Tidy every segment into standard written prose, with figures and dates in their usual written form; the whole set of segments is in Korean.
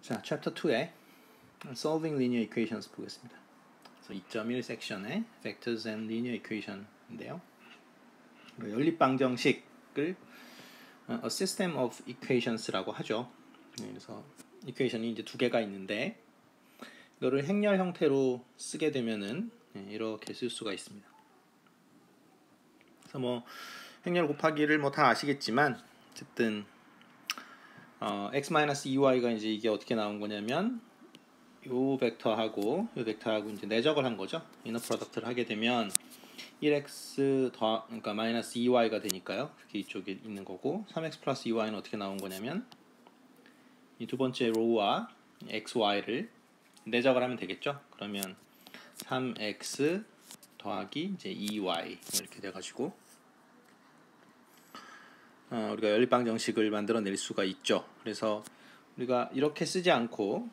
자, 챕터 2의 Solving Linear Equations 보겠습니다. 그래서 2.1 섹션의 Vectors and Linear Equation인데요. 연립방정식을 A System of Equations라고 하죠. 그래서 equation이 이제 두 개가 있는데 이거를 행렬 형태로 쓰게 되면은 이렇게 쓸 수가 있습니다. 그래서 뭐 행렬 곱하기를 뭐 다 아시겠지만 어쨌든 x-2y가 이제 이게 어떻게 나온 거냐면 요 벡터하고 요 벡터하고 이제 내적을 한 거죠. 이너 프로덕트를 하게 되면 1x 더 그러니까 마이너스 2y가 되니까요. 그게 이쪽에 있는 거고 3x 플러스 2y는 어떻게 나온 거냐면 이 두 번째 로우와 xy를 내적을 하면 되겠죠. 그러면 3x 더하기 이제 2y 이렇게 돼 가지고 우리가 연립방정식을 만들어낼 수가 있죠. 그래서 우리가 이렇게 쓰지 않고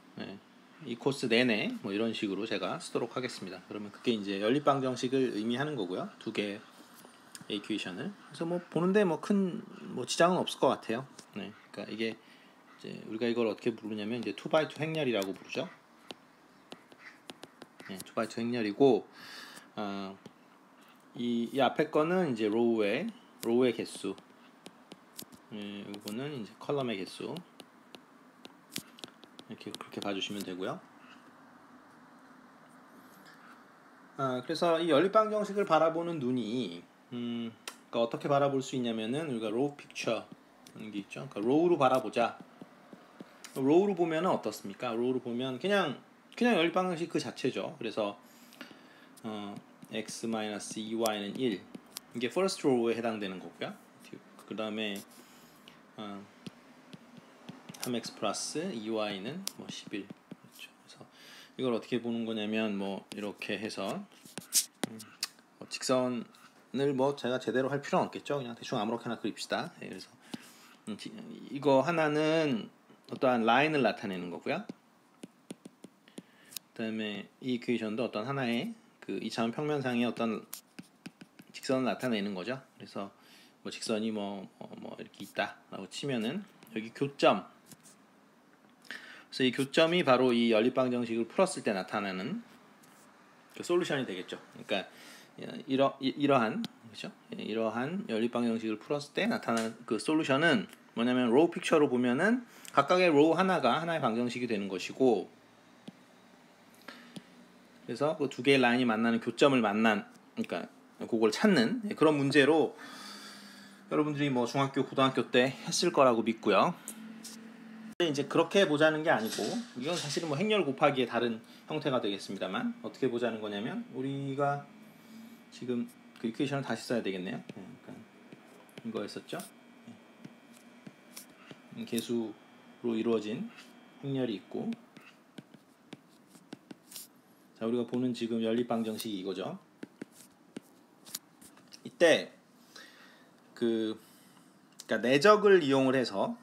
이 코스 내내 뭐 이런 식으로 제가 쓰도록 하겠습니다. 그러면 그게 이제 연립방정식을 의미하는 거고요. 두 개의 이퀘이션을. 그래서 뭐 보는데 뭐 큰 뭐 지장은 없을 것 같아요. 그러니까 이게 이제 우리가 이걸 어떻게 부르냐면 이제 2x2 행렬이라고 부르죠. 2x2 행렬이고 이 앞에 거는 이제 로우의 개수. 이거는 이제 컬럼의 개수. 이렇게 그렇게 봐주시면 되고요. 그래서 이 연립방정식을 바라보는 눈이 그러니까 어떻게 바라볼 수 있냐면은 우리가 로우 픽처 하는 게 있죠. 그러니까 로우로 바라보자. 로우로 보면은 어떻습니까? 로우로 보면 그냥 연립방정식 그 자체죠. 그래서 x-2y는 1 이게 first row에 해당되는 거고요. 그 다음에 3x 플러스 2y는 뭐 11 그렇죠. 그래서 이걸 어떻게 보는 거냐면 뭐 이렇게 해서 직선을 뭐 제가 제대로 할 필요는 없겠죠. 그냥 대충 아무렇게나 그립시다. 그래서 이거 하나는 어떠한 라인을 나타내는 거고요. 그다음에 이 이퀘이션도 어떤 하나의 그 2차원 평면상의 어떤 직선을 나타내는 거죠. 그래서 뭐 직선이 뭐 이렇게 있다라고 치면은 여기 교점. 그래서 이 교점이 바로 이 연립방정식을 풀었을 때 나타나는 그 솔루션이 되겠죠. 그러니까 이러한 그렇죠? 이러한 연립방정식을 풀었을 때 나타나는 그 솔루션은 뭐냐면 로우 픽처로 보면은 각각의 로우 하나가 하나의 방정식이 되는 것이고, 그래서 그 두 개의 라인이 만나는 교점을 그러니까 그걸 찾는 그런 문제로 여러분들이 뭐 중학교, 고등학교 때 했을 거라고 믿고요. 이제 그렇게 보자는 게 아니고 이건 사실은 뭐 행렬 곱하기의 다른 형태가 되겠습니다만 어떻게 보자는 거냐면 우리가 지금 그 이퀘이션을 다시 써야 되겠네요. 그러니까 이거였었죠. 개수로 이루어진 행렬이 있고, 자 우리가 보는 지금 연립방정식이 이거죠. 이때 그러니까 내적을 이용을 해서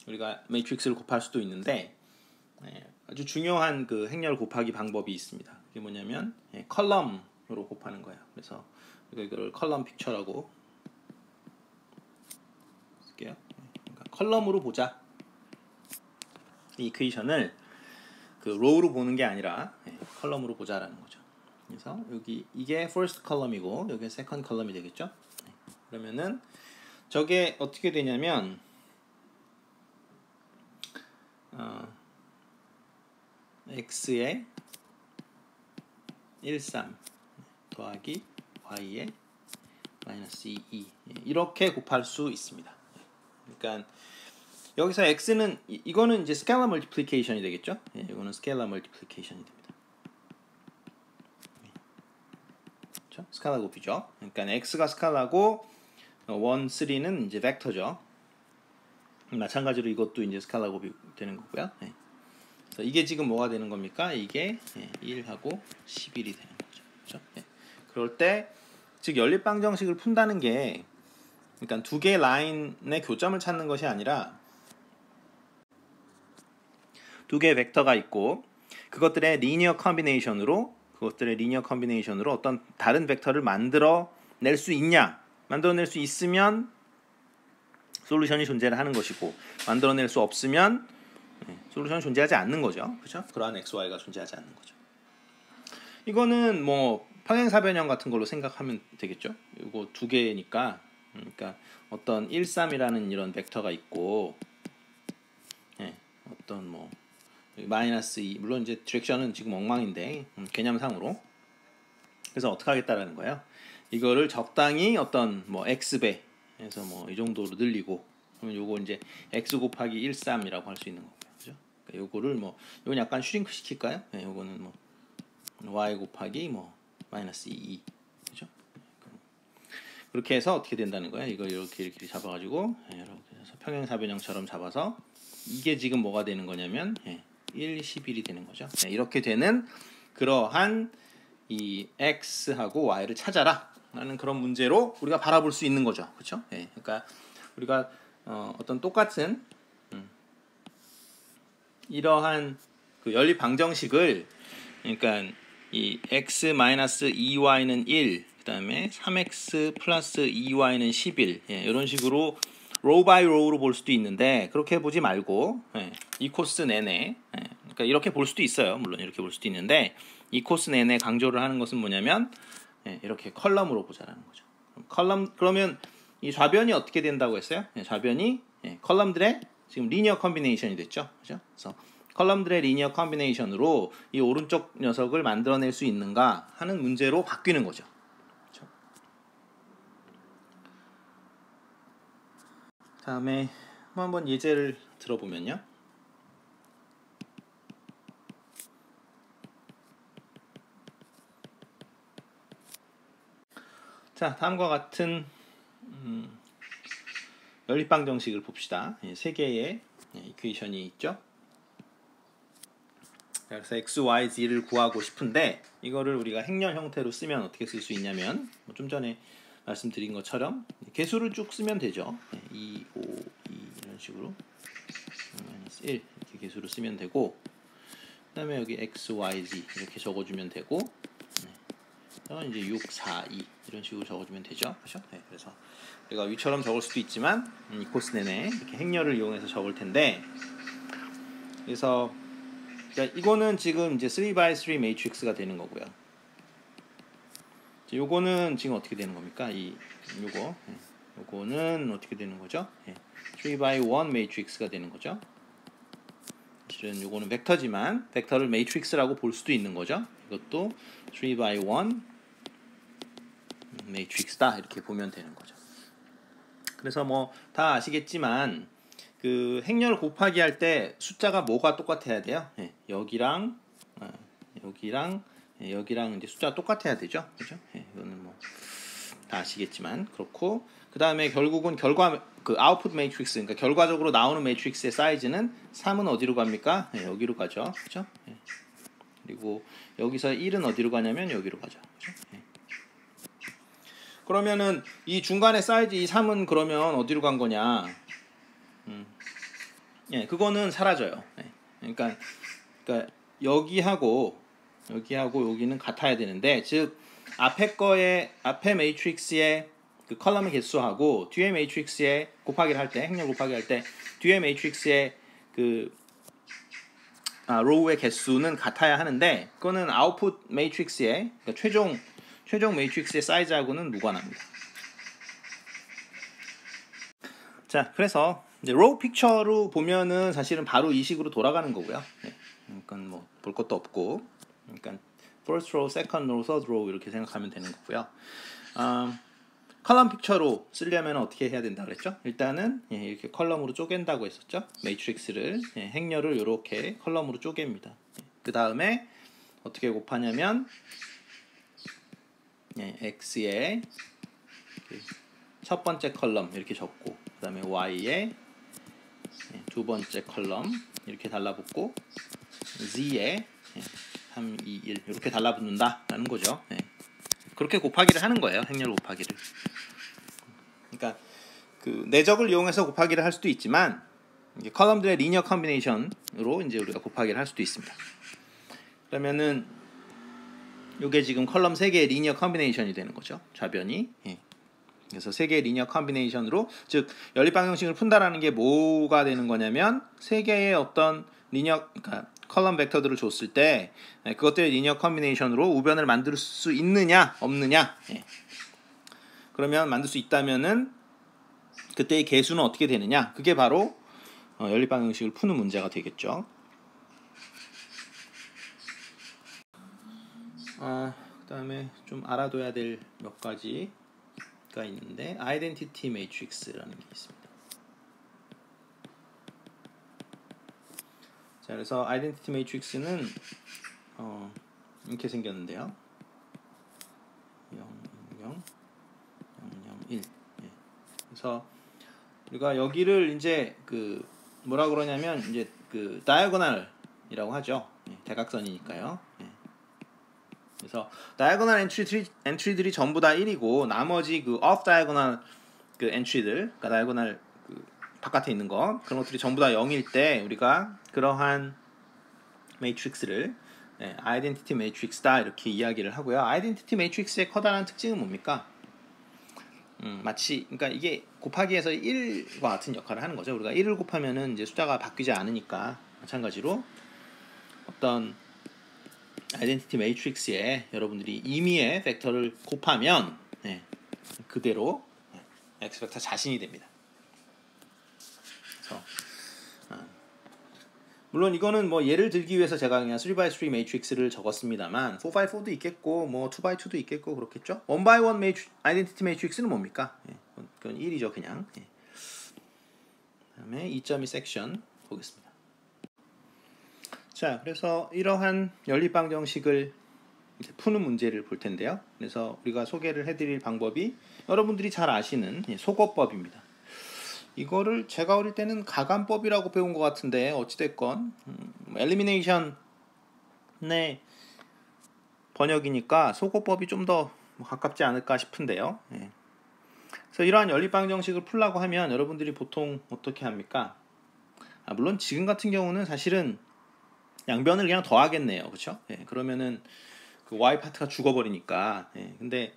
우리가 매트릭스를 곱할 수도 있는데 아주 중요한 그 행렬 곱하기 방법이 있습니다. 그게 뭐냐면 컬럼으로 곱하는 거예요. 그래서 우리가 이걸 컬럼 픽처라고 쓸게요. 그러니까 컬럼으로 보자. 이 이퀘이션을 그 로우로 보는 게 아니라 컬럼으로 보자라는 거죠. 그래서 여기 이게 first column이고 여기 second column이 되겠죠. 그러면은 저게 어떻게 되냐면 x의 13 더하기 y의 마이너스 2 이렇게 곱할 수 있습니다. 그러니까 여기서 x는 이거는 이제 스케일러 멀티플리케이션이 되겠죠. 이거는 스케일러 멀티플리케이션이 됩니다. 그렇죠? 스칼라 곱이죠. 그러니까 x가 스칼라고 1, 3는 이제 벡터죠. 마찬가지로 이것도 이제 스칼라 곱이 되는 거고요. 그래서 이게 지금 뭐가 되는 겁니까? 이게 1하고 11이 되는 거죠. 그렇죠? 그럴 때 즉 연립방정식을 푼다는 게 그러니까 두 개의 라인의 교점을 찾는 것이 아니라 두 개의 벡터가 있고 그것들의 리니어 컨비네이션으로 어떤 다른 벡터를 만들어낼 수 있냐? 만들어낼 수 있으면 솔루션이 존재를 하는 것이고 만들어낼 수 없으면 솔루션은 존재하지 않는 거죠. 그렇죠? 그러한 XY가 존재하지 않는 거죠. 이거는 뭐 평행사변형 같은 걸로 생각하면 되겠죠. 이거 두 개니까, 그러니까 어떤 1, 3이라는 이런 벡터가 있고, 예, 어떤 뭐 마이너스 2, 물론 이제 디렉션은 지금 엉망인데 개념상으로. 그래서 어떻게 하겠다라는 거예요. 이거를 적당히 어떤 뭐 x배 해서 뭐 이 정도로 늘리고, 그러면 요거 이제 x 곱하기 1, 3이라고 할 수 있는 거고요. 그죠? 그러니까 요거를 뭐 요건 약간 슈링크 시킬까요? 네, 요거는 뭐 y 곱하기 뭐 마이너스 2, 그죠? 그렇게 해서 어떻게 된다는 거야? 이걸 이렇게 잡아가지고, 예, 이렇게 해서 평행사변형처럼 잡아서 이게 지금 뭐가 되는 거냐면, 예, 1, 11이 되는 거죠. 예, 이렇게 되는 그러한 이 x하고 y를 찾아라 라는 그런 문제로 우리가 바라볼 수 있는 거죠. 그렇죠? 예, 그러니까 우리가 어떤 똑같은 이러한 그 연립 방정식을, 그러니까 이 x-2y는 1, 그 다음에 3x 플러스 2y는 11, 예, 이런 식으로 로우 바이 로우로 볼 수도 있는데, 그렇게 보지 말고, 예, 이 코스 내내, 예, 그러니까 이렇게 볼 수도 있어요. 물론 이렇게 볼 수도 있는데, 이 코스 내내 강조를 하는 것은 뭐냐면, 예, 이렇게 컬럼으로 보자라는 거죠. 그러면 이 좌변이 어떻게 된다고 했어요? 예, 좌변이, 예, 컬럼들의 지금 리니어 컨비네이션이 됐죠. 그죠? 그래서 컬럼들의 리니어 컨비네이션으로 이 오른쪽 녀석을 만들어낼 수 있는가 하는 문제로 바뀌는 거죠. 그렇죠? 다음에 한번 예제를 들어보면요. 자, 다음과 같은 연립방정식을 봅시다. 세 개의 이퀘이션이 있죠. 그래서 x, y, z를 구하고 싶은데, 이거를 우리가 행렬 형태로 쓰면 어떻게 쓸 수 있냐면, 좀 전에 말씀드린 것처럼 개수를 쭉 쓰면 되죠. 2, 5, 2 이런 식으로 마이너스 1 이렇게 개수를 쓰면 되고, 그 다음에 여기 x, y, z 이렇게 적어주면 되고, 이제 6, 4, 2 이런 식으로 적어주면 되죠. 그렇죠? 네, 그래서 우리가 위처럼 적을 수도 있지만 이 코스 내내 이렇게 행렬을 이용해서 적을 텐데, 그래서 그러니까 이거는 지금 이제 3x3 매트릭스가 되는 거고요. 요거는 지금 어떻게 되는 겁니까? 요거는 어떻게 되는 거죠? 3x1 매트릭스가 되는 거죠. 실은 요거는 벡터지만 벡터를 매트릭스라고 볼 수도 있는 거죠. 이것도 3x1 매트릭스다 이렇게 보면 되는 거죠. 그래서 뭐 다 아시겠지만 그 행렬 곱하기 할 때 숫자가 뭐가 똑같아야 돼요? 여기랑 여기랑 이제 숫자가 똑같아야 되죠. 그죠? 이거는 뭐 다 아시겠지만 그렇고, 그 다음에 결국은 그 아웃풋 매트릭스, 그러니까 결과적으로 나오는 매트릭스의 사이즈는 3은 어디로 갑니까? 여기로 가죠. 그죠? 그리고 여기서 1은 어디로 가냐면 여기로 가죠. 그죠? 그러면은 이 중간의 사이즈 이 3은 그러면 어디로 간 거냐? 그거는 사라져요. 그러니까 여기하고 여기는 같아야 되는데, 즉 앞에 매트릭스의 그 컬럼의 개수하고 뒤에 매트릭스의 곱하기를 할 때, 행렬 곱하기 할 때 뒤에 매트릭스의 그 로우의 개수는 같아야 하는데, 그거는 아웃풋 매트릭스의, 그러니까 최종 매트릭스의 사이즈하고는 무관합니다. 자, 그래서 이제 로우 픽처로 보면은 사실은 바로 이 식으로 돌아가는 거고요. 그러니까 뭐 볼 것도 없고, 그러니까 first row, second row, third row 이렇게 생각하면 되는 거고요. 컬럼 픽처로 쓰려면 어떻게 해야 된다 그랬죠? 일단은 이렇게 컬럼으로 쪼갠다고 했었죠. 매트릭스를 행렬을 이렇게 컬럼으로 쪼갭니다. 그 다음에 어떻게 곱하냐면 x의 첫 번째 컬럼 이렇게 적고, 그 다음에 y의 두 번째 컬럼 이렇게 달라붙고, z의 3, 2, 1 이렇게 달라붙는다라는 거죠. 그렇게 곱하기를 하는 거예요. 행렬 곱하기를. 그러니까 그 내적을 이용해서 곱하기를 할 수도 있지만, 이게 컬럼들의 리니어 컨비네이션으로 이제 우리가 곱하기를 할 수도 있습니다. 그러면은 이게 지금 컬럼 3개의 리니어 컨비네이션이 되는 거죠. 좌변이. 그래서 3개의 리니어 컨비네이션으로, 즉 연립 방정식을 푼다라는 게 뭐가 되는 거냐면 3개의 어떤 리니어 그러니까 컬럼 벡터들을 줬을 때 그것들의 리니어 컨비네이션으로 우변을 만들 수 있느냐 없느냐. 그러면 만들 수 있다면은 그때의 개수는 어떻게 되느냐. 그게 바로 연립방정식을 푸는 문제가 되겠죠. 그다음에 좀 알아둬야 될 몇 가지가 있는데 아이덴티티 매트릭스라는 게 있습니다. 자, 그래서 아이덴티티 매트릭스는 이렇게 생겼는데요. 0, 0, 0, 0, 1. 그래서 우리가 여기를 이제 그 뭐라 그러냐면 이제 그 다이아고널이라고 하죠. 대각선이니까요. 그래서 다이아고널 엔트리들이 전부 다 1이고 나머지 그 off diagonal 그 엔트리들, 그러니까 다이아고널 그 바깥에 있는 거 그런 것들이 전부 다 0일 때 우리가 그러한 매트릭스를 아이덴티티 매트릭스다 이렇게 이야기를 하고요. 아이덴티티 매트릭스의 커다란 특징은 뭡니까? 마치 그러니까 이게 곱하기에서 1과 같은 역할을 하는 거죠. 우리가 1을 곱하면은 이제 숫자가 바뀌지 않으니까 마찬가지로 어떤 아이덴티티 매트릭스에 여러분들이 임의의 벡터를 곱하면 그대로 X 벡터 자신이 됩니다. 그래서 물론 이거는 뭐 예를 들기 위해서 제가 그냥 3x3 매트릭스를 적었습니다만 4x4도 있겠고 뭐 2x2도 있겠고 그렇겠죠. 1x1 아이덴티티 매트릭스는 뭡니까? 그건 1이죠 그냥. 그다음에 2.2 섹션 보겠습니다. 자, 그래서 이러한 연립방정식을 푸는 문제를 볼 텐데요. 그래서 우리가 소개를 해드릴 방법이 여러분들이 잘 아시는 소거법입니다. 이거를 제가 어릴 때는 가감법이라고 배운 것 같은데 어찌됐건 엘리미네이션의 번역이니까 소거법이 좀 더 가깝지 않을까 싶은데요. 그래서 이러한 연립방정식을 풀라고 하면 여러분들이 보통 어떻게 합니까? 물론 지금 같은 경우는 사실은 양변을 그냥 더하겠네요. 그렇죠? 그러면은 그 y 파트가 죽어버리니까. 근데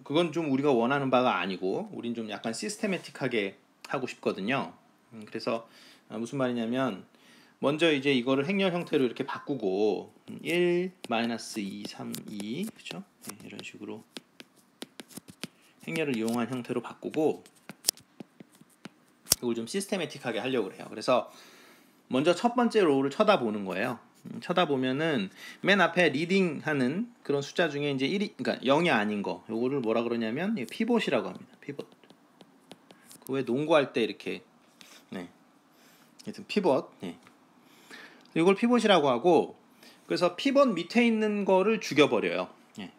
그건 좀 우리가 원하는 바가 아니고 우린 좀 약간 시스테매틱하게 하고 싶거든요. 그래서 무슨 말이냐면 먼저 이제 이거를 행렬 형태로 이렇게 바꾸고 1, 마이너스 2, 3, 2 그렇죠? 이런 식으로 행렬을 이용한 형태로 바꾸고 이걸 좀 시스테매틱하게 하려고 해요. 그래서 먼저 첫 번째 로우를 쳐다보는 거예요. 쳐다보면은 맨 앞에 리딩하는 그런 숫자 중에 이제 1이 그러니까 0이 아닌 거 요거를 뭐라 그러냐면 피봇이라고 합니다. 피봇. 그 왜 농구할 때 이렇게 하여튼 피봇. 이걸 피봇이라고 하고 그래서 피봇 밑에 있는 거를 죽여버려요.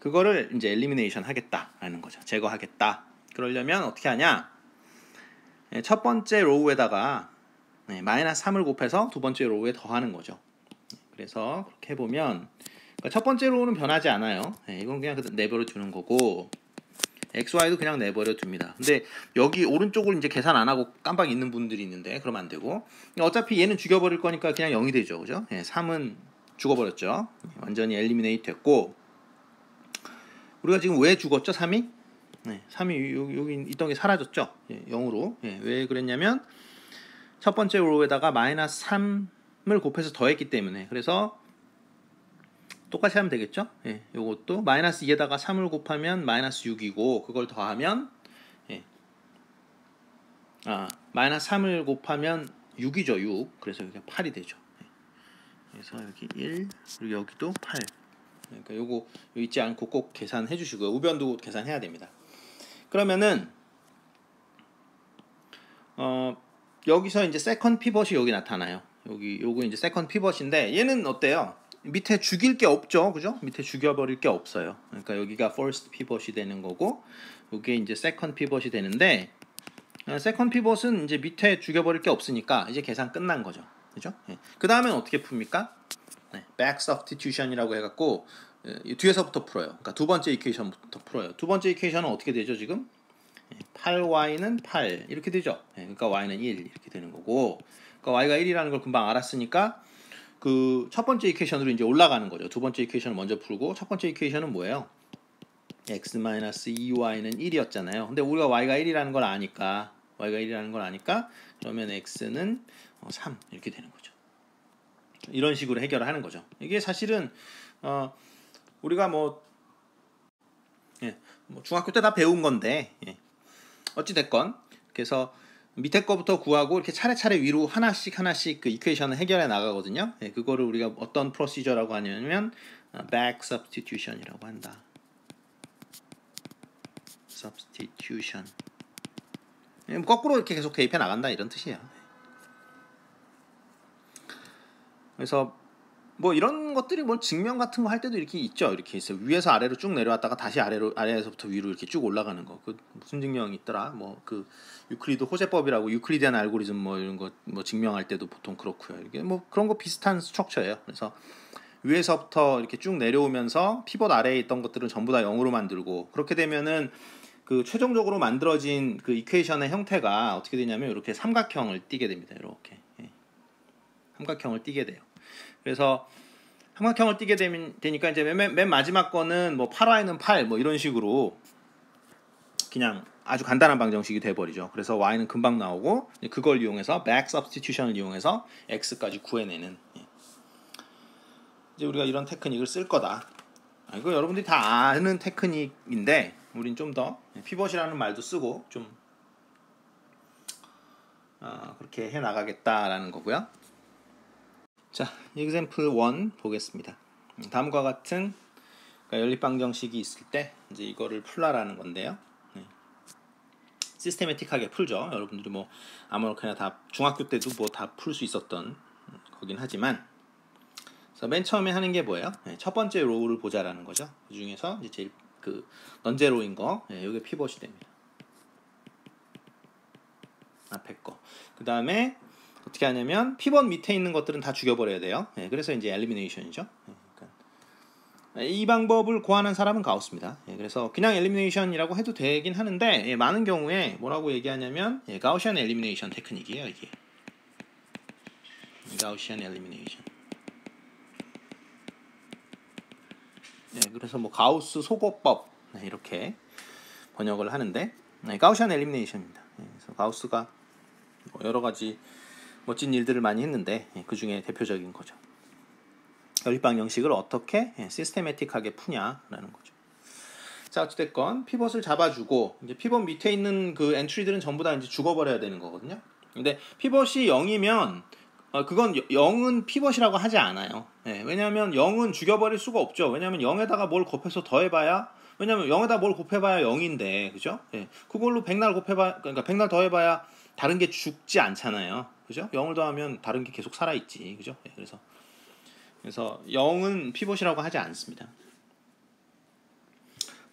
그거를 이제 엘리미네이션 하겠다라는 거죠. 제거하겠다. 그러려면 어떻게 하냐? 첫 번째 로우에다가 마이너스 3을 곱해서 두 번째 로우에 더하는 거죠. 그래서 그렇게 해보면 그러니까 첫 번째 로우는 변하지 않아요. 이건 그냥 내버려 두는 거고 XY도 그냥 내버려 둡니다. 근데 여기 오른쪽을 이제 계산 안 하고 깜빡 있는 분들이 있는데 그러면 안 되고 어차피 얘는 죽여버릴 거니까 그냥 0이 되죠. 그죠? 3은 죽어버렸죠. 완전히 엘리미네이트 됐고 우리가 지금 왜 죽었죠? 3이? 3이 여기 있던 게 사라졌죠. 0으로. 왜 그랬냐면 첫 번째 로우에다가 마이너스 3을 곱해서 더했기 때문에 그래서 똑같이 하면 되겠죠. 요것도 마이너스 2에다가 3을 곱하면 마이너스 6이고 그걸 더하면 마이너스 3을 곱하면 6이죠. 6. 그래서 여기가 8이 되죠. 그래서 여기 1 그리고 여기도 8. 그러니까 요거 잊지 않고 꼭 계산해 주시고요. 우변도 계산해야 됩니다. 그러면은 여기서 이제 세컨드 피벗이 여기 나타나요. 요거 이제 세컨드 피벗인데 얘는 어때요? 밑에 죽일 게 없죠. 그죠? 밑에 죽여버릴 게 없어요. 그러니까 여기가 first 피벗이 되는 거고 요게 이제 second 피벗이 되는데 second 피벗은 이제 밑에 죽여버릴 게 없으니까 이제 계산 끝난 거죠. 그죠? 그 다음엔 어떻게 풉니까? back substitution이라고 해갖고 뒤에서부터 풀어요. 그러니까 두 번째 이퀘이션부터 풀어요. 두 번째 이퀘이션은 어떻게 되죠 지금? 8y는 8 이렇게 되죠. 그러니까 y는 1 이렇게 되는 거고 그러니까 y가 1이라는 걸 금방 알았으니까 그 첫 번째 이퀘이션으로 이제 올라가는 거죠. 두 번째 이퀘이션을 먼저 풀고 첫 번째 이퀘이션은 뭐예요? x-2y는 1이었잖아요. 근데 우리가 y가 1이라는 걸 아니까 그러면 x는 3 이렇게 되는 거죠. 이런 식으로 해결을 하는 거죠. 이게 사실은 우리가 뭐 중학교 때 다 배운 건데 어찌 됐건 그래서 밑에 거부터 구하고 이렇게 차례차례 위로 하나씩 그 이퀘이션을 해결해 나가거든요. 그거를 우리가 어떤 프로시저라고 하냐면 back substitution이라고 한다. substitution. 거꾸로 이렇게 계속 대입해 나간다 이런 뜻이에요. 그래서 뭐 이런 것들이 뭐 증명 같은 거 할 때도 이렇게 있죠. 이렇게 있어요. 위에서 아래로 쭉 내려왔다가 다시 아래에서부터 위로 이렇게 쭉 올라가는 거. 그 무슨 증명이 있더라? 뭐 그 유클리드 호세법이라고 유클리디안 알고리즘 뭐 이런 거 뭐 증명할 때도 보통 그렇고요. 이게 뭐 그런 거 비슷한 스트럭처예요. 그래서 위에서부터 이렇게 쭉 내려오면서 피벗 아래에 있던 것들은 전부 다 0으로 만들고 그렇게 되면은 그 최종적으로 만들어진 그 이퀘이션의 형태가 어떻게 되냐면 이렇게 삼각형을 띠게 됩니다. 이렇게 삼각형을 띠게 돼요. 그래서 삼각형을 띠게 되니까 이제 맨 마지막 거는 뭐 8y는 8 뭐 이런 식으로 그냥 아주 간단한 방정식이 돼버리죠. 그래서 y는 금방 나오고 그걸 이용해서 back substitution을 이용해서 x까지 구해내는 이제 우리가 이런 테크닉을 쓸 거다. 이거 여러분들이 다 아는 테크닉인데 우린 좀 더 피벗이라는 말도 쓰고 좀 그렇게 해 나가겠다라는 거고요. 자, example 1 보겠습니다. 다음과 같은 연립방정식이 있을 때 이제 이거를 풀라라는 건데요. 시스테매틱하게 풀죠. 여러분들이 뭐 아무렇게나 다 중학교 때도 뭐 다 풀 수 있었던 거긴 하지만 그래서 맨 처음에 하는 게 뭐예요? 첫 번째 로우를 보자라는 거죠. 그 중에서 이제 제일 그 넌제로인 거, 이게 피벗이 됩니다. 앞에 거. 그 다음에 어떻게 하냐면 피벗 밑에 있는 것들은 다 죽여버려야 돼요. 그래서 이제 엘리미네이션이죠. 이 방법을 고하는 사람은 가우스입니다. 그래서 그냥 엘리미네이션이라고 해도 되긴 하는데 많은 경우에 뭐라고 얘기하냐면 가우시안 엘리미네이션 테크닉이에요. 이게 가우시안 엘리미네이션. 그래서 뭐 가우스 소거법 이렇게 번역을 하는데 가우시안 엘리미네이션입니다. 그래서 가우스가 뭐 여러 가지 멋진 일들을 많이 했는데 그 중에 대표적인 거죠. 연립방정식을 어떻게 시스테매틱하게 푸냐라는 거죠. 자, 어찌됐건 피벗을 잡아주고 이제 피벗 밑에 있는 그 엔트리들은 전부 다 이제 죽어버려야 되는 거거든요. 근데 피벗이 0이면 그건 0은 피벗이라고 하지 않아요. 왜냐하면 0은 죽여버릴 수가 없죠. 왜냐하면 0에다가 뭘 곱해서 더해봐야 왜냐하면 0에다 뭘 곱해봐야 0인데 그죠? 그걸로 백날 곱해봐 그러니까 백날 더해봐야 다른 게 죽지 않잖아요. 그죠? 0을 더하면 다른 게 계속 살아있지. 그죠? 그래서 0은 피벗이라고 하지 않습니다.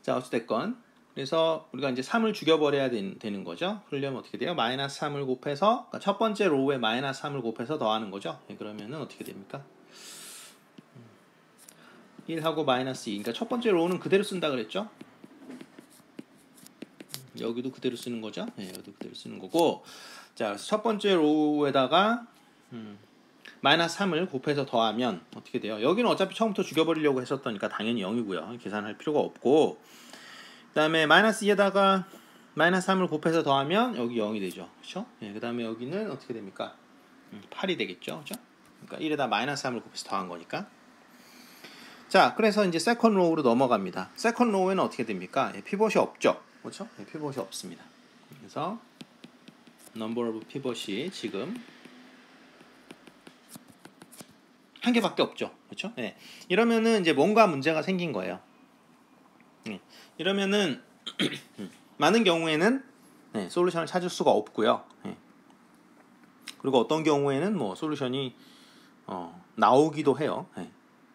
자, 어찌됐건 그래서 우리가 이제 3을 죽여버려야 되는 거죠. 그러려면 어떻게 돼요? 마이너스 3을 곱해서 그러니까 첫 번째 로우에 마이너스 3을 곱해서 더하는 거죠. 그러면은 어떻게 됩니까? 1하고 마이너스 2. 그러니까 첫 번째 로우는 그대로 쓴다 그랬죠. 여기도 그대로 쓰는 거죠. 여기도 그대로 쓰는 거고. 자, 그래서 첫 번째 로우에다가 마이너스 3을 곱해서 더하면 어떻게 돼요? 여기는 어차피 처음부터 죽여버리려고 했었더니까 당연히 0이고요. 계산할 필요가 없고 그 다음에 마이너스 2에다가 마이너스 3을 곱해서 더하면 여기 0이 되죠. 그렇죠? 그 다음에 여기는 어떻게 됩니까? 8이 되겠죠. 그렇죠? 그러니까 1에다 마이너스 3을 곱해서 더한 거니까. 자, 그래서 이제 세컨 로우로 넘어갑니다. 세컨 로우에는 어떻게 됩니까? 피벗이 없죠. 그렇죠? 피벗이 없습니다. 그래서 number of pivot이 지금 한 개밖에 없죠. 그렇죠? 이러면은 이제 뭔가 문제가 생긴 거예요. 이러면은 많은 경우에는 솔루션을 찾을 수가 없고요. 그리고 어떤 경우에는 뭐 솔루션이 나오기도 해요.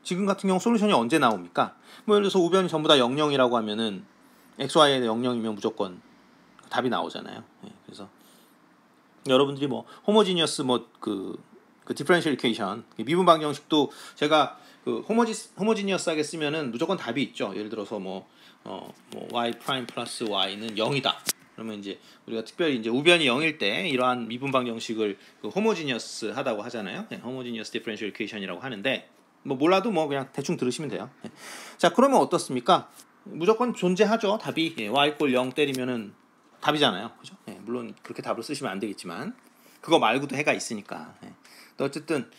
지금 같은 경우 솔루션이 언제 나옵니까? 뭐 예를 들어서 우변이 전부 다 00이라고 하면은 xy에 00이면 무조건 답이 나오잖아요. 그래서 여러분들이 뭐 호모지니어스 그 디퍼런셜 이퀘이션 미분 방정식도 제가 그 호모지니어스하게 쓰면은 무조건 답이 있죠. 예를 들어서 뭐 y 프라임 플러스 y는 0이다. 그러면 이제 우리가 특별히 이제 우변이 0일 때 이러한 미분 방정식을 그 호모지니어스 하다고 하잖아요. 호모지니어스 디퍼런셜 이퀘이션이라고 하는데 뭐 몰라도 뭐 그냥 대충 들으시면 돼요. 자, 그러면 어떻습니까? 무조건 존재하죠. 답이 y 꼴 0 때리면은 답이잖아요. 그죠? 물론 그렇게 답을 쓰시면 안 되겠지만 그거 말고도 해가 있으니까. 또 어쨌든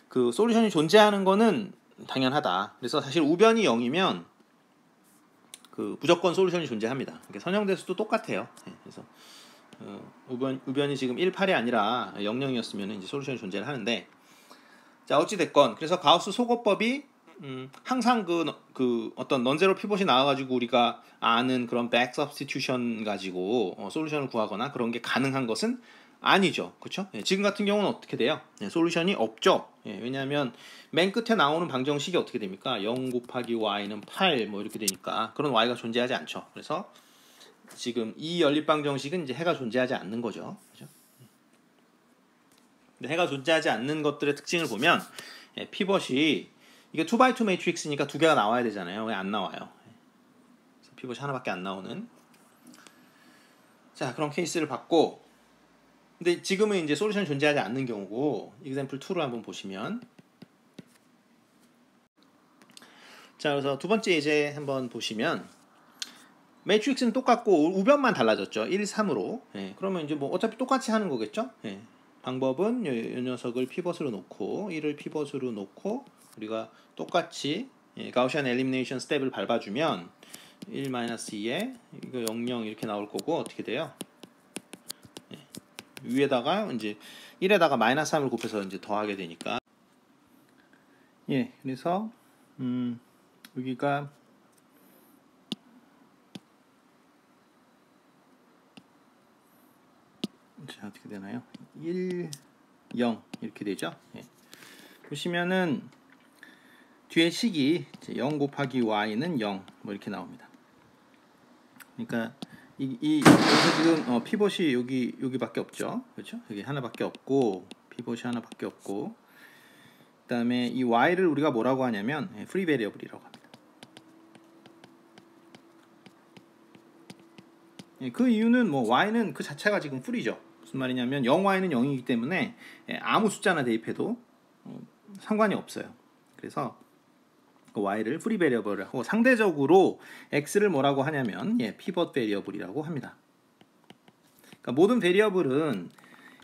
그 솔루션이 존재하는 거는 당연하다. 그래서 사실 우변이 0이면 그 무조건 솔루션이 존재합니다. 그러니까 선형대수도 똑같아요. 그래서 우변이 지금 1, 8이 아니라 0, 0이었으면 이제 솔루션이 존재를 하는데, 자 어찌 됐건 그래서 가우스 소거법이 항상 그 어떤 넌제로 피봇이 나와가지고 우리가 아는 그런 백 서브스티튜션 가지고 솔루션을 구하거나 그런 게 가능한 것은 아니죠, 그렇죠? 지금 같은 경우는 어떻게 돼요? 솔루션이 없죠. 왜냐하면 맨 끝에 나오는 방정식이 어떻게 됩니까? 0 곱하기 y는 8 뭐 이렇게 되니까 그런 y가 존재하지 않죠. 그래서 지금 이 연립방정식은 이제 해가 존재하지 않는 거죠, 그렇죠? 근데 해가 존재하지 않는 것들의 특징을 보면 피벗이 이게 2x2 매트릭스니까 두 개가 나와야 되잖아요. 왜 안 나와요? 그래서 피벗이 하나밖에 안 나오는. 자, 그런 케이스를 봤고, 근데 지금은 이제 솔루션이 존재하지 않는 경우고, example 2를 한번 보시면, 자, 그래서 두 번째 이제 한번 보시면, 매트릭스는 똑같고 우변만 달라졌죠. 1, 3으로. 그러면 이제 뭐 어차피 똑같이 하는 거겠죠. 방법은 이 녀석을 피벗으로 놓고 1을 피벗으로 놓고 우리가 똑같이 가우시안 엘리미네이션 스텝을 밟아주면 1-2에 이거 0, 0 이렇게 나올 거고 어떻게 돼요? 위에다가 이제 1에다가 -3을 곱해서 이제 더하게 되니까 그래서 여기가 자 어떻게 되나요? 1, 0 이렇게 되죠. 보시면은 뒤에 식이 0 곱하기 y는 0 뭐 이렇게 나옵니다. 그러니까 여기서 지금 피벗이 여기밖에 없죠, 그렇죠? 여기 하나밖에 없고 피벗이 하나밖에 없고, 그다음에 이 y를 우리가 뭐라고 하냐면 프리 베리어블이라고 합니다. 그 이유는 뭐 y는 그 자체가 지금 풀이죠. 무슨 말이냐면 0y는 0이기 때문에 아무 숫자나 대입해도 상관이 없어요. 그래서 그 y를 프리 베리어블을 하고 상대적으로 x를 뭐라고 하냐면 피벗 베리어블이라고 합니다. 그러니까 모든 베리어블은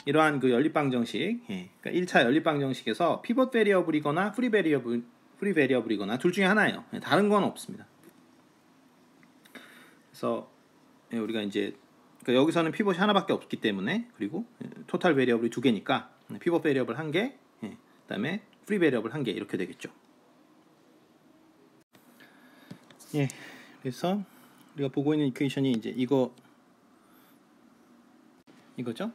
이러한 그 연립방정식, 그러니까 1차 연립방정식에서 피벗 베리어블이거나 프리 베리어블이거나 둘 중에 하나예요. 다른 건 없습니다. 그래서 우리가 이제 그러니까 여기서는 피벗이 하나밖에 없기 때문에, 그리고 토탈 베리어블이 두 개니까 피벗 베리어블 한 개, 그다음에 프리 베리어블 한 개 이렇게 되겠죠. 그래서 우리가 보고 있는 이퀘이션이 이제 이거죠.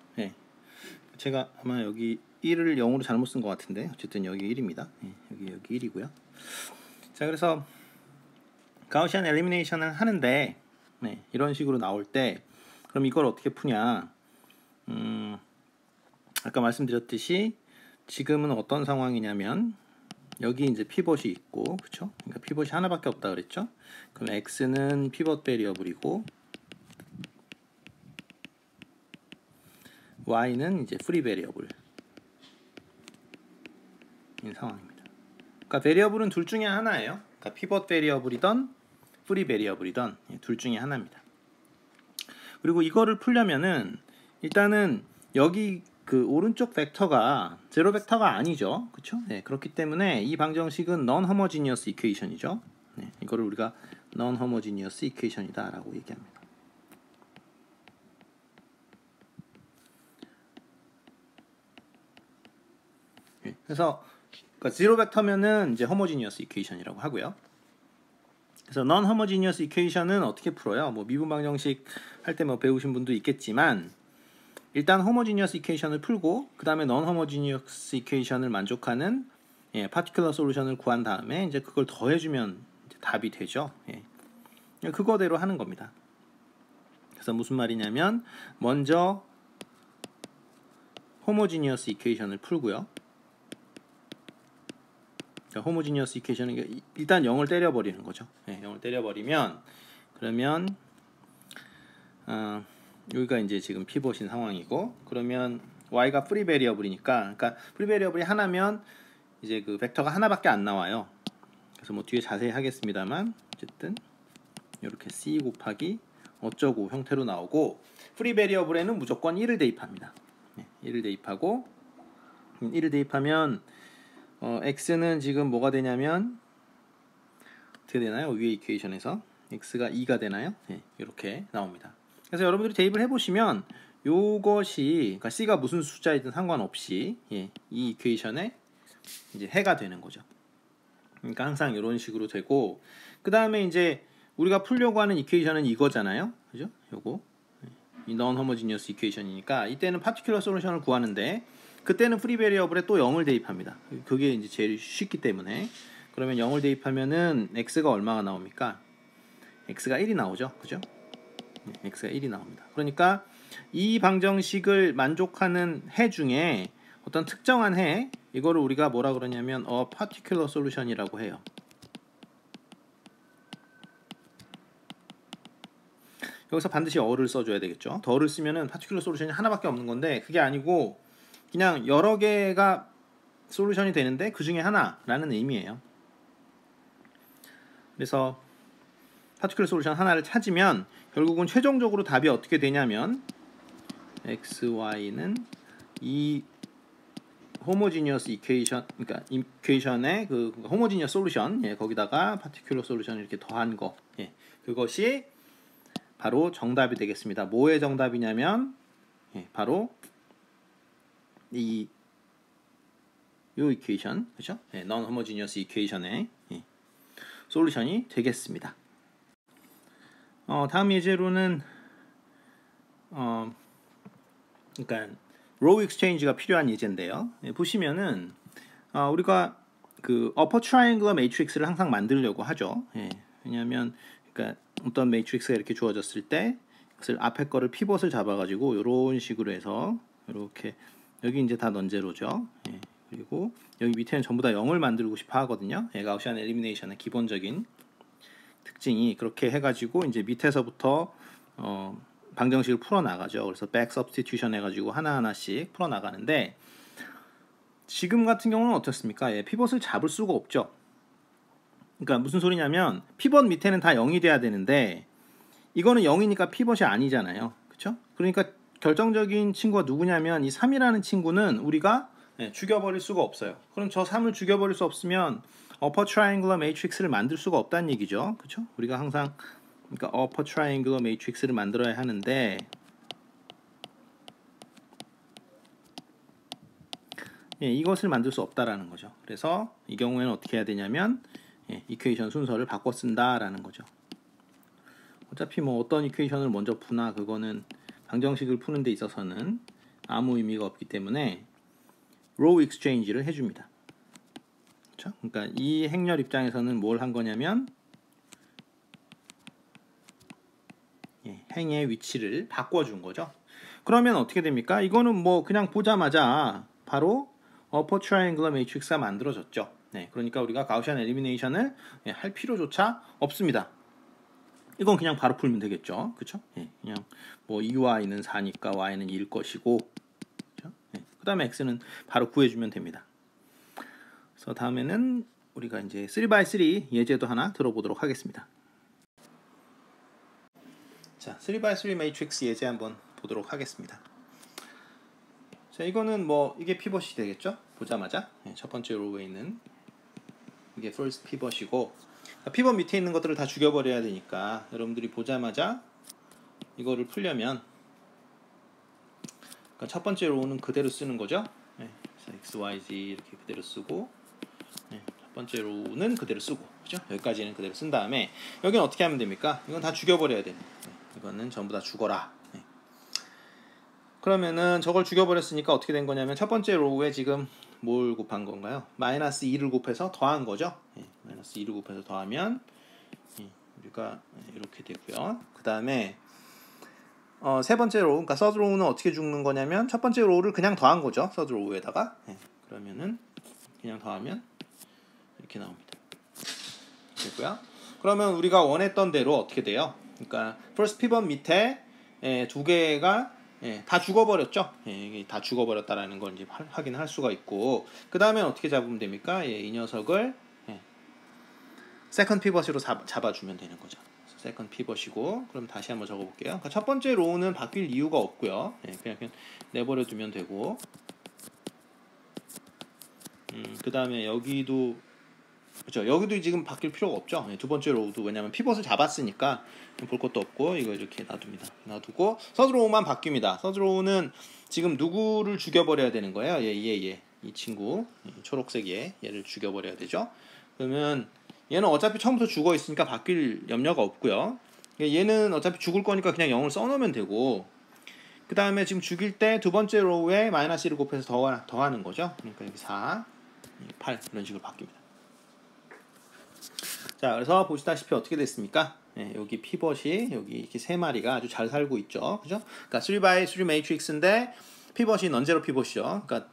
제가 아마 여기 1을 0으로 잘못 쓴 것 같은데 어쨌든 여기 1입니다. 여기 1이고요. 자, 그래서 가우시안 엘리미네이션을 하는데 이런 식으로 나올 때 그럼 이걸 어떻게 푸냐? 아까 말씀드렸듯이 지금은 어떤 상황이냐면 여기 이제 피벗이 있고, 그렇죠? 그러니까 피벗이 하나밖에 없다 그랬죠? 그럼 x는 피벗 베리어블이고 y는 이제 프리 베리어블인 상황입니다. 그러니까 베리어블은 둘 중에 하나예요. 그러니까 피벗 베리어블이던 프리 베리어블이던 둘 중에 하나입니다. 그리고 이거를 풀려면은 일단은 여기 그 오른쪽 벡터가 제로 벡터가 아니죠, 그렇죠? 그렇기 때문에 이 방정식은 non-homogeneous equation이죠. 이거를 우리가 non-homogeneous equation이다라고 얘기합니다. 그래서 그러니까 제로 벡터면은 이제 homogeneous equation이라고 하고요. 그래서 non-homogeneous equation은 어떻게 풀어요? 뭐 미분 방정식 할 때 뭐 배우신 분도 있겠지만 일단 homogeneous equation을 풀고 그 다음에 non-homogeneous equation을 만족하는 particular solution을 구한 다음에 이제 그걸 더해주면 이제 답이 되죠. 그거대로 하는 겁니다. 그래서 무슨 말이냐면 먼저 homogeneous equation을 풀고요. homogeneous equation은 일단 0을 때려버리는 거죠. 0을 때려버리면 그러면 여기가 이제 지금 피벗인 상황이고, 그러면 y가 프리 베리어블이니까, 그러니까 프리 베리어블이 하나면 이제 그 벡터가 하나밖에 안 나와요. 그래서 뭐 뒤에 자세히 하겠습니다만 어쨌든 이렇게 c 곱하기 어쩌고 형태로 나오고, 프리 베리어블에는 무조건 1을 대입합니다. 1을 대입하고 1을 대입하면 x는 지금 뭐가 되냐면 어떻게 되나요? 위에 이퀘이션에서 x가 2가 되나요? 네, 이렇게 나옵니다. 그래서 여러분들이 대입을 해보시면 요것이 그러니까 c가 무슨 숫자이든 상관없이 이 이퀘이션에 이제 해가 되는 거죠. 그러니까 항상 이런 식으로 되고 그 다음에 이제 우리가 풀려고 하는 이퀘이션은 이거잖아요, 그죠? 요거 이 non-homogeneous 이퀘이션이니까 이때는 particular solution을 구하는데 그때는 free variable에 또 0을 대입합니다. 그게 이제 제일 쉽기 때문에 그러면 0을 대입하면은 x가 얼마가 나옵니까? x가 1이 나오죠, 그죠? x가 1이 나옵니다. 그러니까 이 방정식을 만족하는 해 중에 어떤 특정한 해 이거를 우리가 뭐라 그러냐면 particular solution이라고 해요. 여기서 반드시 어를 써줘야 되겠죠. 더를 쓰면은 particular solution이 하나밖에 없는 건데 그게 아니고 그냥 여러 개가 솔루션이 되는데 그 중에 하나라는 의미예요. 그래서 particular solution 하나를 찾으면 결국은 최종적으로 답이 어떻게 되냐면 x, y는 이 homogeneous equation, 그러니까 equation의 그 homogeneous solution, 거기다가 particular solution 이렇게 더한 거, 그것이 바로 정답이 되겠습니다. 뭐의 정답이냐면 바로 이 이퀘이션, 그렇죠? non-homogeneous equation의 솔루션이 되겠습니다. 다음 예제로는 그러니까 row exchange가 필요한 예제인데요. 보시면은 우리가 그 upper triangular matrix를 항상 만들려고 하죠. 왜냐하면 그러니까 어떤 매트릭스가 이렇게 주어졌을 때 그것을 앞에 거를 피벗을 잡아가지고 이런 식으로 해서 이렇게 여기 이제 다 넌제로죠. 그리고 여기 밑에는 전부 다 0을 만들고 싶어 하거든요. 가우시안 엘리미네이션의 기본적인 특징이 그렇게 해가지고 이제 밑에서부터 방정식을 풀어 나가죠. 그래서 back substitution 해가지고 하나하나씩 풀어 나가는데 지금 같은 경우는 어떻습니까? 피벗을 잡을 수가 없죠. 그러니까 무슨 소리냐면 피벗 밑에는 다 0이 돼야 되는데 이거는 0이니까 피벗이 아니잖아요. 그렇죠? 그러니까 결정적인 친구가 누구냐면 이 3이라는 친구는 우리가 죽여버릴 수가 없어요. 그럼 저 3을 죽여버릴 수 없으면 upper triangular matrix를 만들 수가 없다는 얘기죠. 그렇죠? 우리가 항상 그러니까 upper triangular matrix를 만들어야 하는데 이것을 만들 수 없다라는 거죠. 그래서 이 경우에는 어떻게 해야 되냐면 이퀘이션 순서를 바꿔 쓴다라는 거죠. 어차피 뭐 어떤 이퀘이션을 먼저 푸나 그거는 방정식을 푸는 데 있어서는 아무 의미가 없기 때문에 row exchange를 해줍니다. 그렇죠? 그러니까 이 행렬 입장에서는 뭘 한 거냐면 행의 위치를 바꿔준 거죠. 그러면 어떻게 됩니까? 이거는 뭐 그냥 보자마자 바로 upper triangular matrix가 만들어졌죠. 그러니까 우리가 가우시안 엘리미네이션을 할 필요조차 없습니다. 이건 그냥 바로 풀면 되겠죠. 그렇죠? 그냥 뭐 2y는 4니까 y는 1일 것이고 그렇죠? 그 다음에 x는 바로 구해주면 됩니다. 그래서 다음에는 우리가 이제 3x3 예제도 하나 들어보도록 하겠습니다. 자, 3x3 매트릭스 예제 한번 보도록 하겠습니다. 자, 이거는 뭐 이게 피벗이 되겠죠? 보자마자 첫 번째 로우에 있는 이게 first 피벗이고 피벗 밑에 있는 것들을 다 죽여버려야 되니까 여러분들이 보자마자 이거를 풀려면 그러니까 첫 번째 로우는 그대로 쓰는 거죠. x, y, z 이렇게 그대로 쓰고 첫 번째 로우는 그대로 쓰고 그죠? 여기까지는 그대로 쓴 다음에 여기는 어떻게 하면 됩니까? 이건 다 죽여버려야 돼요. 이거는 전부 다 죽어라. 그러면은 저걸 죽여버렸으니까 어떻게 된 거냐면 첫 번째 로우에 지금 뭘 곱한 건가요? 마이너스 2를 곱해서 더한 거죠. 마이너스 2를 곱해서 더하면 우리가 이렇게 되고요. 그 다음에 세 번째 로우, 그러니까 서드 로우는 어떻게 죽는 거냐면 첫 번째 로우를 그냥 더한 거죠. 서드 로우에다가 그러면은 그냥 더하면 이렇게 나옵니다. 됐고요. 그러면 우리가 원했던 대로 어떻게 돼요? 그러니까 first pivot 밑에 두 개가 다 죽어버렸죠. 이게 다 죽어버렸다라는 걸 이제 확인할 수가 있고 그 다음에 어떻게 잡으면 됩니까? 이 녀석을 second pivot으로 잡아주면 되는 거죠. second pivot이고 그럼 다시 한번 적어볼게요. 그러니까 첫 번째 로우는 바뀔 이유가 없고요. 그냥 내버려 두면 되고 그 다음에 여기도 그렇죠. 여기도 지금 바뀔 필요가 없죠. 두 번째 로우도 왜냐면 피벗을 잡았으니까 볼 것도 없고 이거 이렇게 놔둡니다. 놔두고 서드 로우만 바뀝니다. 서드 로우는 지금 누구를 죽여버려야 되는 거예요? 얘. 이 친구 초록색 얘를 죽여버려야 되죠. 그러면 얘는 어차피 처음부터 죽어 있으니까 바뀔 염려가 없고요. 얘는 어차피 죽을 거니까 그냥 0을 써놓으면 되고 그 다음에 지금 죽일 때 두 번째 로우에 마이너스 1을 곱해서 더하는 거죠. 그러니까 여기 4, 8 이런 식으로 바뀝니다. 자, 그래서 보시다시피 어떻게 됐습니까? 네, 여기 피벗이 여기 이렇게 세 마리가 아주 잘 살고 있죠. 그죠? 그러니까 3x3 매트릭스인데 피벗이 넌제로 피벗이죠. 그러니까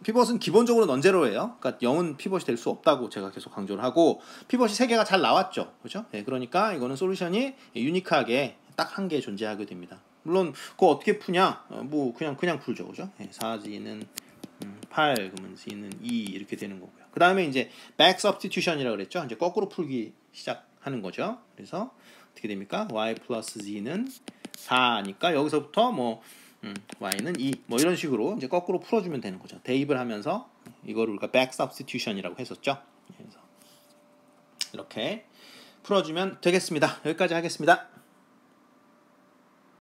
피벗은 기본적으로 넌제로예요. 그러니까 0은 피벗이 될 수 없다고 제가 계속 강조를 하고 피벗이 3개가 잘 나왔죠. 그죠? 네, 그러니까 이거는 솔루션이 유니크하게 딱 한 개 존재하게 됩니다. 물론 그거 어떻게 푸냐? 뭐 그냥 풀죠. 그죠? 네, 4g는 8, 그러면 g는 2 이렇게 되는 거고요. 그 다음에 이제 back substitution이라고 그랬죠. 이제 거꾸로 풀기 시작하는 거죠. 그래서 어떻게 됩니까? y 플러스 z는 4니까 여기서부터 뭐 y는 2, 뭐 이런 식으로 이제 거꾸로 풀어주면 되는 거죠. 대입을 하면서 이거를 우리가 back substitution이라고 했었죠. 그래서 이렇게 풀어주면 되겠습니다. 여기까지 하겠습니다.